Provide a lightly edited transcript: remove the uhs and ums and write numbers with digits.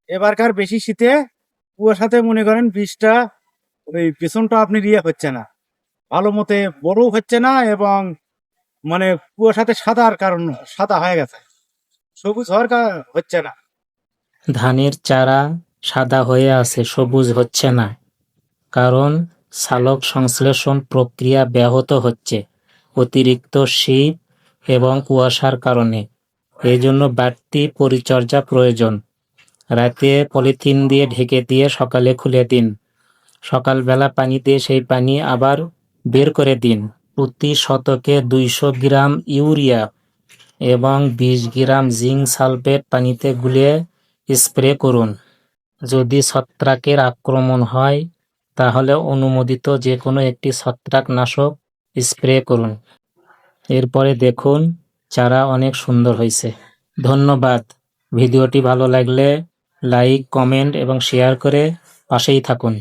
এবারকার বেশি শীতে কুয়াশাতে মনে করেন বীজটা ওই পেছনটা আপনি হচ্ছে না, ভালো মতে বড়ও হচ্ছে না, এবং মানে কুয়াশাতে সাদার কারণ সাদা হয়ে গেছে, সবুজ হওয়ার হচ্ছে না। ধানের চারা সাদা হয়ে আছে, সবুজ হচ্ছে না, কারণ সালোক সংশ্লেষণ প্রক্রিয়া ব্যাহত হচ্ছে অতিরিক্ত শীত এবং কুয়াশার কারণে। এই জন্য বাড়তি পরিচর্যা প্রয়োজন। রাতে পলিথিন দিয়ে ঢেকে দিয়ে সকালে খুলে দিন। সকালবেলা পানি দিয়ে সেই পানি আবার বের করে দিন। প্রতি শতকে 200 গ্রাম ইউরিয়া এবং 20 গ্রাম জিঙ্ক সালফেট পানিতে গুলিয়ে স্প্রে করুন। যদি ছত্রাকের আক্রমণ হয় তাহলে অনুমোদিত যে কোনো একটি ছত্রাকনাশক স্প্রে করুন। এরপরে দেখুন চারা অনেক সুন্দর হয়েছে। ধন্যবাদ। ভিডিওটি ভালো লাগলে লাইক, কমেন্ট এবং শেয়ার করে পাশেই থাকুন।